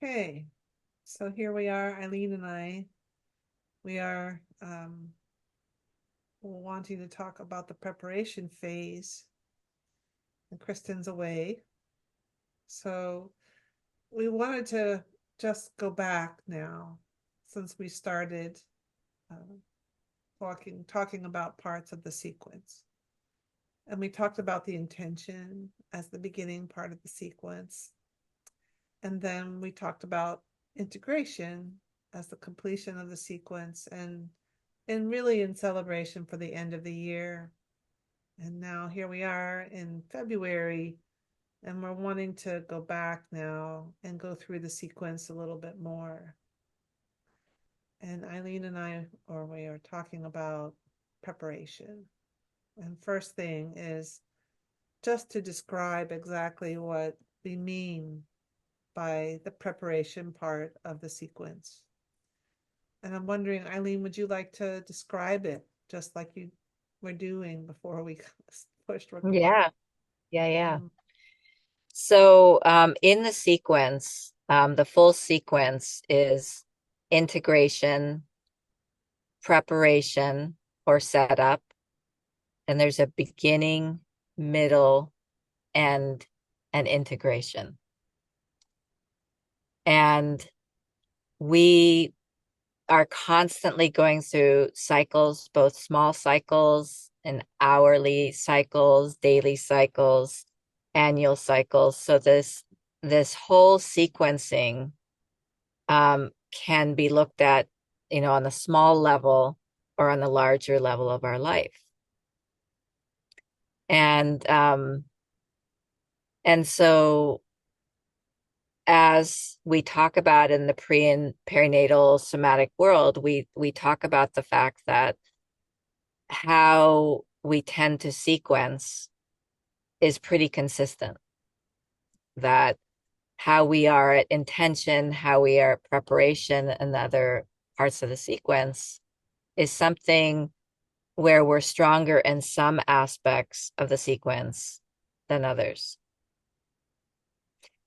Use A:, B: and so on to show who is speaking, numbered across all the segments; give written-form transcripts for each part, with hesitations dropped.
A: Okay, so here we are, Eileen and I. We are wanting to talk about the preparation phase, and Kristin's away. So we wanted to just go back now, since we started uh, talking about parts of the sequence. And we talked about the intention as the beginning part of the sequence. And then we talked about integration as the completion of the sequence and really in celebration for the end of the year. And now here we are in February, and we're wanting to go back now and go through the sequence a little bit more. And Eileen and we are talking about preparation. And first thing is just to describe exactly what we mean by the preparation part of the sequence. And I'm wondering, Eileen, would you like to describe it just like you were doing before we pushed record?
B: Yeah, yeah.
A: Mm,
B: So in the sequence, the full sequence is integration, preparation or setup, and there's a beginning, middle, and an integration. And we are constantly going through cycles, both small cycles and hourly cycles, daily cycles, annual cycles. So this whole sequencing can be looked at, on the small level or on the larger level of our life. And so as we talk about in the pre and perinatal somatic world, we talk about the fact that how we tend to sequence is pretty consistent. That how we are at intention, how we are at preparation, and the other parts of the sequence is something where we're stronger in some aspects of the sequence than others.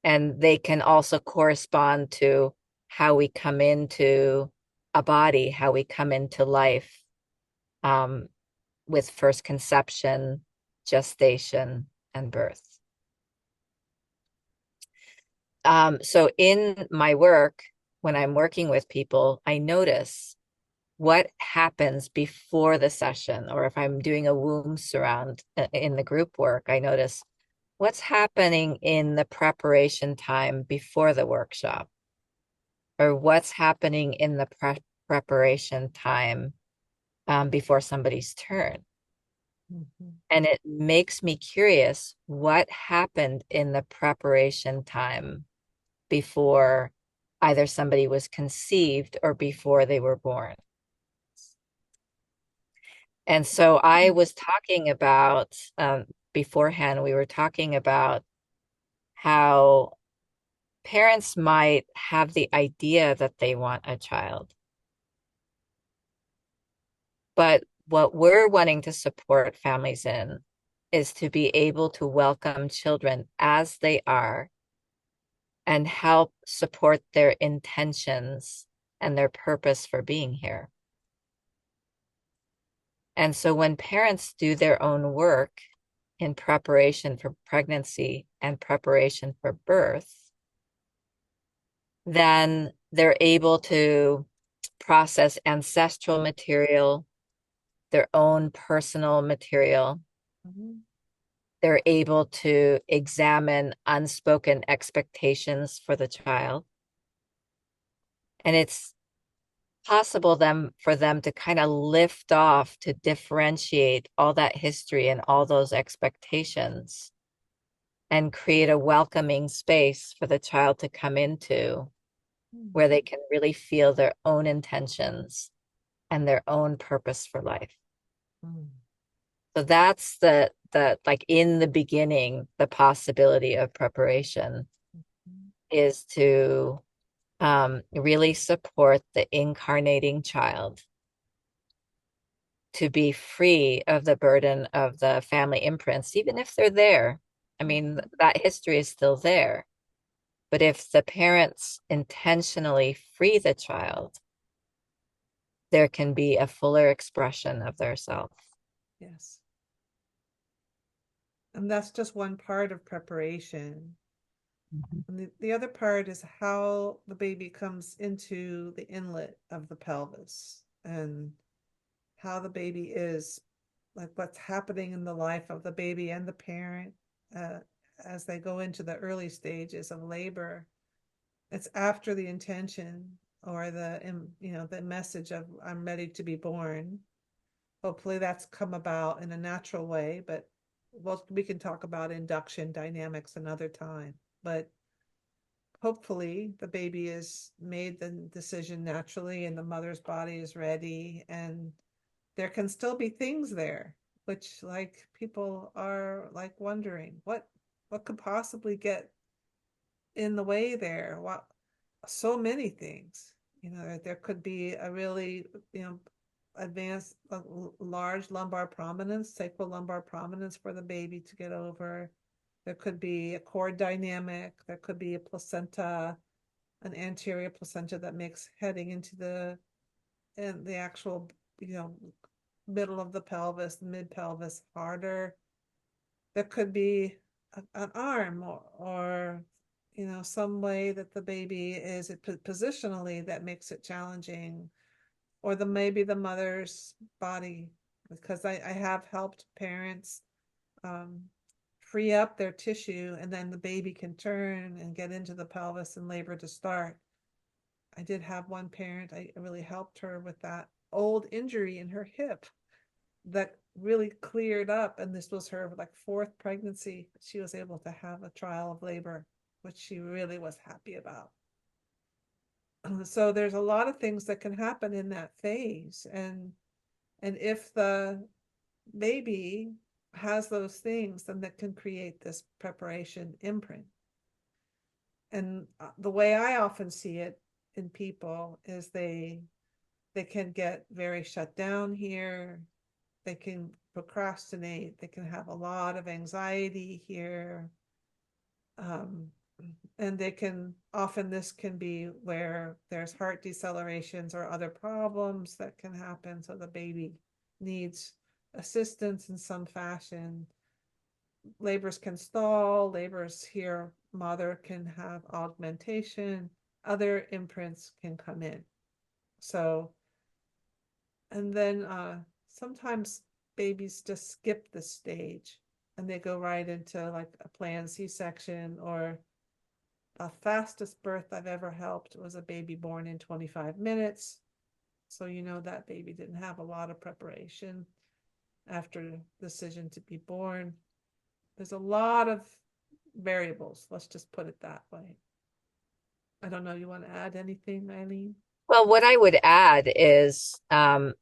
B: And they can also correspond to how we come into a body, how we come into life, with first conception, gestation, and birth. So in my work, when I'm working with people, I notice what happens before the session, or if I'm doing a womb surround in the group work, I notice what's happening in the preparation time before the workshop, or what's happening in the preparation time before somebody's turn.
A: mhm.
B: And it makes me curious what happened in the preparation time before either somebody was conceived or before they were born. And so I was talking about, beforehand, we were talking about how parents might have the idea that they want a child. But what we're wanting to support families in is to be able to welcome children as they are and help support their intentions and their purpose for being here. And so when parents do their own work in preparation for pregnancy and preparation for birth, then they're able to process ancestral material, their own personal material.
A: Mhm.
B: They're able to examine unspoken expectations for the child. And it's possible for them to kind of lift off to differentiate all that history and all those expectations and create a welcoming space for the child to come into where they can really feel their own intentions and their own purpose for life.
A: Mm.
B: So that's the like in the beginning, the possibility of preparation is to really support the incarnating child to be free of the burden of the family imprints, even if they're there. I mean, that history is still there, But if the parents intentionally free the child, there can be a fuller expression of their self.
A: Yes. And that's just one part of preparation.
B: Mhm.
A: And the other part is how the baby comes into the inlet of the pelvis and how the baby is, like what's happening in the life of the baby and the parent uh, as they go into the early stages of labor. It's after the intention or the message of I'm ready to be born. Hopefully that's come about in a natural way, but we can talk about induction dynamics another time. But hopefully the baby is made the decision naturally and the mother's body is ready, and there can still be things there which like people are like wondering what could possibly get in the way there. What So many things, there could be a really advanced large lumbar prominence, sacral lumbar prominence for the baby to get over. There could be a cord dynamic, there could be a placenta, an anterior placenta that makes heading into the actual you know middle of the pelvis, mid pelvis harder. There could be an arm or some way that the baby is positionally that makes it challenging, or maybe the mother's body, because I have helped parents um, free up their tissue, and then the baby can turn and get into the pelvis and labor to start. I did have one parent, I really helped her with that old injury in her hip that really cleared up. And this was her like fourth pregnancy. She was able to have a trial of labor, which she really was happy about. So there's a lot of things that can happen in that phase. And if the baby has those things, then that can create this preparation imprint. And the way I often see it in people is they can get very shut down here. They can procrastinate. They can have a lot of anxiety here. Um, and this can be where there's heart decelerations or other problems that can happen. So the baby needs assistance in some fashion. Labors can stall, labors here, mother can have augmentation, other imprints can come in. So, and then sometimes babies just skip the stage and they go right into like a planned C-section, or the fastest birth I've ever helped was a baby born in 25 minutes. So, that baby didn't have a lot of preparation after the decision to be born. There's a lot of variables. Let's just put it that way. I don't know. You want to add anything, Eileen?
B: Well, what I would add is, I'm,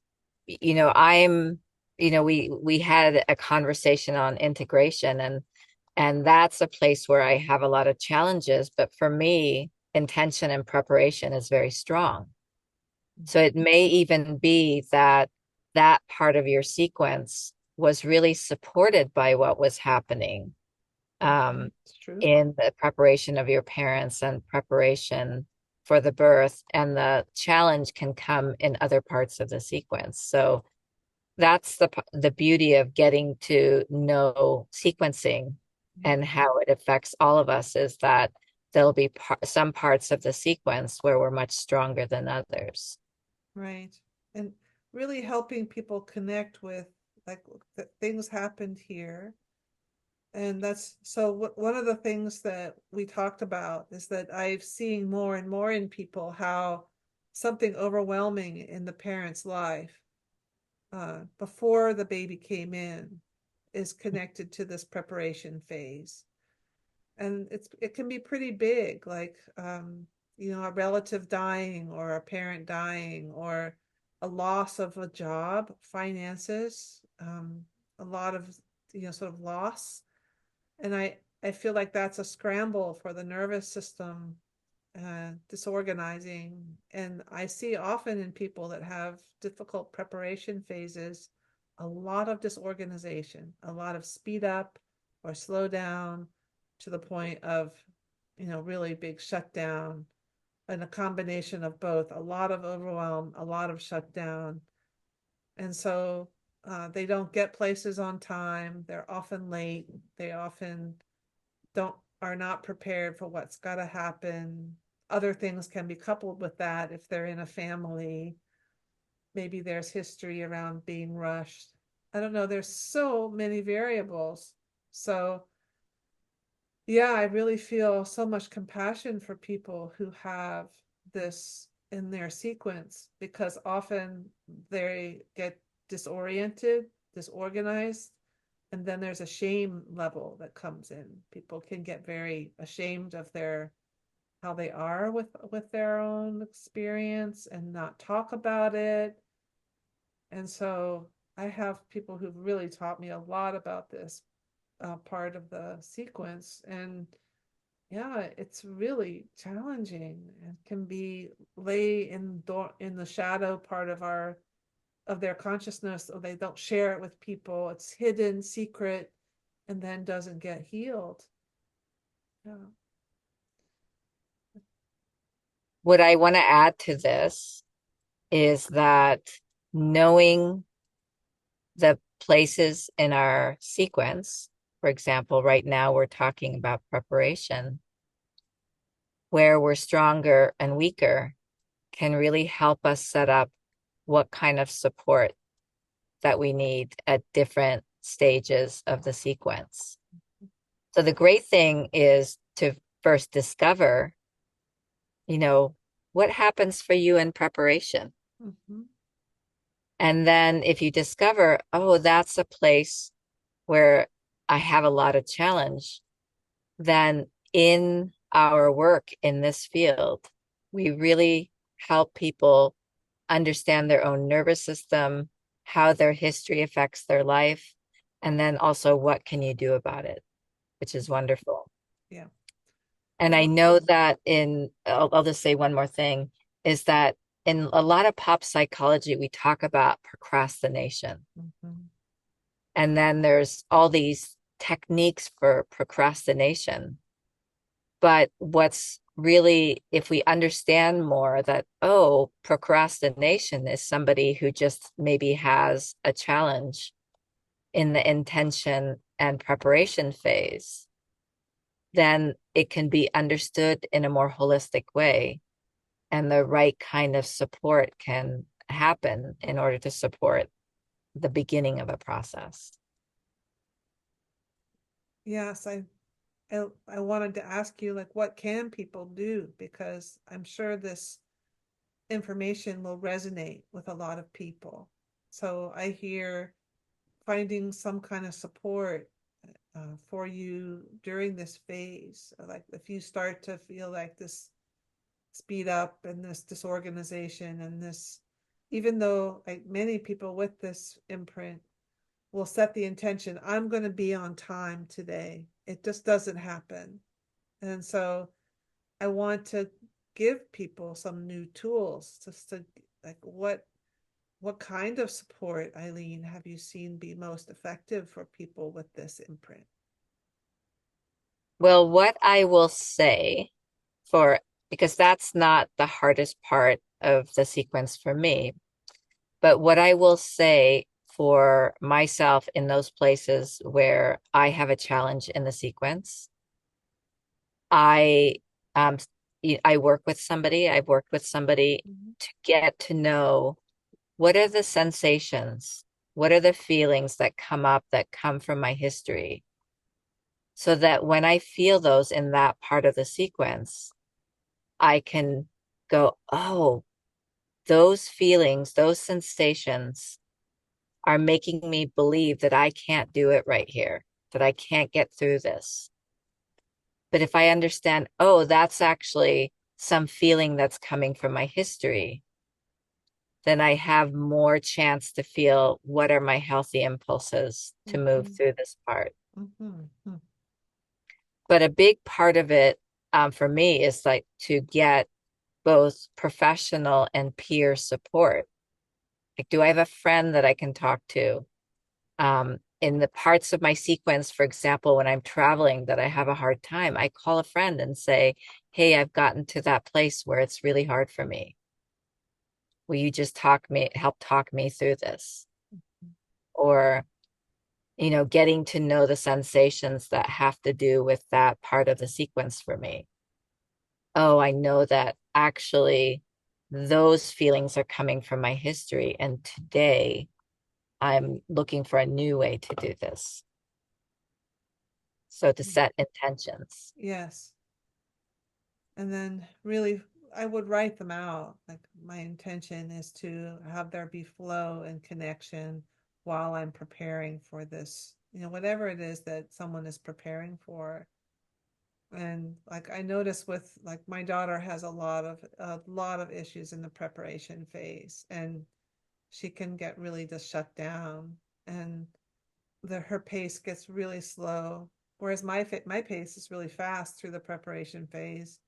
B: we had a conversation on integration, and that's a place where I have a lot of challenges. But for me, intention and preparation is very strong. So it may even be that that part of your sequence was really supported by what was happening
A: It's true.
B: in the preparation of your parents and preparation for the birth, and the challenge can come in other parts of the sequence. So that's the beauty of getting to know sequencing and how it affects all of us, is that there'll be some parts of the sequence where we're much stronger than others.
A: Right. And really helping people connect with like that things happened here. And that's so one of the things that we talked about is that I've seen more and more in people how something overwhelming in the parent's life before the baby came in is connected to this preparation phase. And it can be pretty big, like a relative dying or a parent dying or a loss of a job, finances, a lot of sort of loss. And I feel like that's a scramble for the nervous system, disorganizing. And I see often in people that have difficult preparation phases a lot of disorganization, a lot of speed up or slow down to the point of really big shutdown, and a combination of both, a lot of overwhelm, a lot of shutdown. And so they don't get places on time. They're often late. They often don't are not prepared for what's got to happen. Other things can be coupled with that if they're in a family. Maybe there's history around being rushed. I don't know. There's so many variables. So, yeah, I really feel so much compassion for people who have this in their sequence, because often they get disoriented, disorganized, and then there's a shame level that comes in. People can get very ashamed of their how they are with their own experience and not talk about it. And so I have people who've really taught me a lot about this part of the sequence. And yeah, it's really challenging. It can be lay in the shadow part of their consciousness, or they don't share it with people. It's hidden, secret, and then doesn't get healed. Yeah.
B: What I want to add to this is that knowing the places in our sequence, for example, right now we're talking about preparation, where we're stronger and weaker, can really help us set up what kind of support that we need at different stages of the sequence. So the great thing is to first discover, what happens for you in preparation.
A: Mm-hmm.
B: And then if you discover, oh, that's a place where I have a lot of challenge, then in our work in this field, we really help people understand their own nervous system, how their history affects their life, and then also what can you do about it, which is wonderful.
A: Yeah.
B: And I
A: Well,
B: know that I'll just say one more thing, is that in a lot of pop psychology, we talk about procrastination.
A: mm-hmm.
B: And then there's all these techniques for procrastination. But what's really, if we understand more that, oh, procrastination is somebody who just maybe has a challenge in the intention and preparation phase, then it can be understood in a more holistic way. And the right kind of support can happen in order to support the beginning of a process.
A: Yes, I wanted to ask you, like, what can people do? Because I'm sure this information will resonate with a lot of people. So I hear finding some kind of support for you during this phase. Like if you start to feel like this speed up and this disorganization and this, even though like many people with this imprint will set the intention, I'm going to be on time today. It just doesn't happen. And so I want to give people some new tools just to like what kind of support, Eileen, have you seen be most effective for people with this imprint?
B: Well, what I will say for, because that's not the hardest part of the sequence for me, but what I will say for myself in those places where I have a challenge in the sequence, I um I work with somebody, I've worked with somebody
A: Mhm.
B: to get to know what are the sensations, what are the feelings that come up that come from my history, so that when I feel those in that part of the sequence, I can go, oh, those feelings, those sensations are making me believe that I can't do it right here, that I can't get through this. But if I understand, oh, that's actually some feeling that's coming from my history, then I have more chance to feel what are my healthy impulses to move
A: Mhm.
B: through this part.
A: Mhm.
B: But a big part of it for me is like to get both professional and peer support. Like, do I have a friend that I can talk to? in the parts of my sequence, for example, when I'm traveling that I have a hard time, I call a friend and say, hey, I've gotten to that place where it's really hard for me. Will you just help talk me through this? Or, getting to know the sensations that have to do with that part of the sequence for me. Oh, I know that actually those feelings are coming from my history. And today I'm looking for a new way to do this. So to set intentions.
A: Yes. And then really, I would write them out. Like my intention is to have there be flow and connection while I'm preparing for this, whatever it is that someone is preparing for. And like I notice with like my daughter has a lot of issues in the preparation phase, and she can get really just shut down, and her pace gets really slow, whereas my pace is really fast through the preparation phase.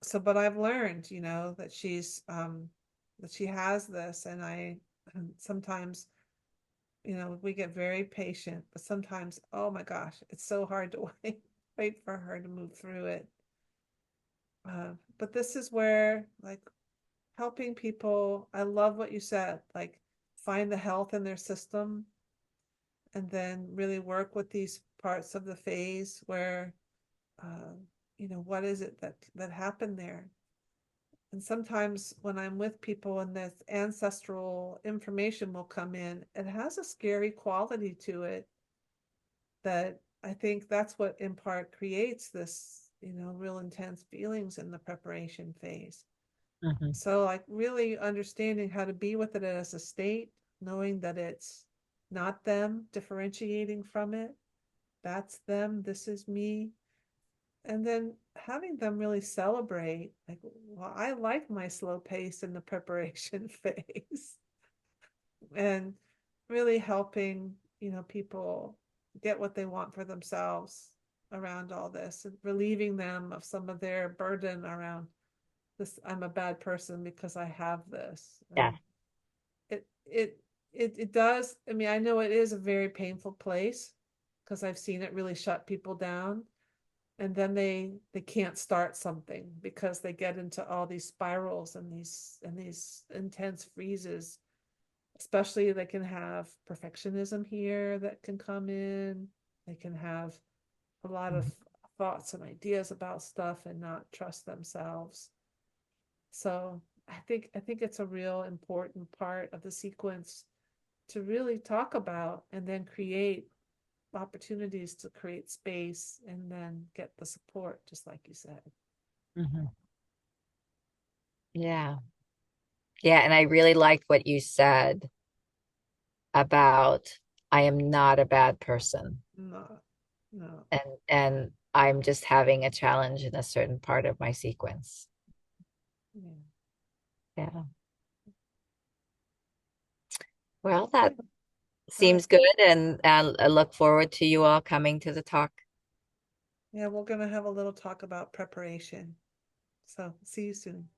A: So but I've learned, that she has this, and I sometimes, we get very patient, but sometimes, oh my gosh, it's so hard to wait for her to move through it. But this is where, like, helping people, I love what you said, like, find the health in their system and then really work with these parts of the phase where, uh, what is it that happened there? And sometimes when I'm with people and this ancestral information will come in, it has a scary quality to it that I think that's what in part creates this, real intense feelings in the preparation phase.
B: Mhm.
A: So, like, really understanding how to be with it as a state, knowing that it's not them, differentiating from it. That's them, this is me. And then having them really celebrate, like, well, I like my slow pace in the preparation phase, and really helping, people get what they want for themselves around all this, and relieving them of some of their burden around this. I'm a bad person because I have this.
B: Yeah.
A: And it it it does. I mean, I know it is a very painful place because I've seen it really shut people down, and then they can't start something because they get into all these spirals and these intense freezes. Especially they can have perfectionism here that can come in. They can have a lot of
B: Mhm.
A: thoughts and ideas about stuff and not trust themselves. So I think it's a real important part of the sequence to really talk about, and then create opportunities to create space and then get the support, just like you said.
B: Mhm. Yeah. Yeah. And I really liked what you said about I am not a bad person.
A: No, no.
B: And I'm just having a challenge in a certain part of my sequence.
A: Yeah.
B: Yeah. Well, that
A: Okay.
B: seems good, and I look forward to you all coming to the talk.
A: Yeah, we're gonna have a little talk about preparation. So see you soon.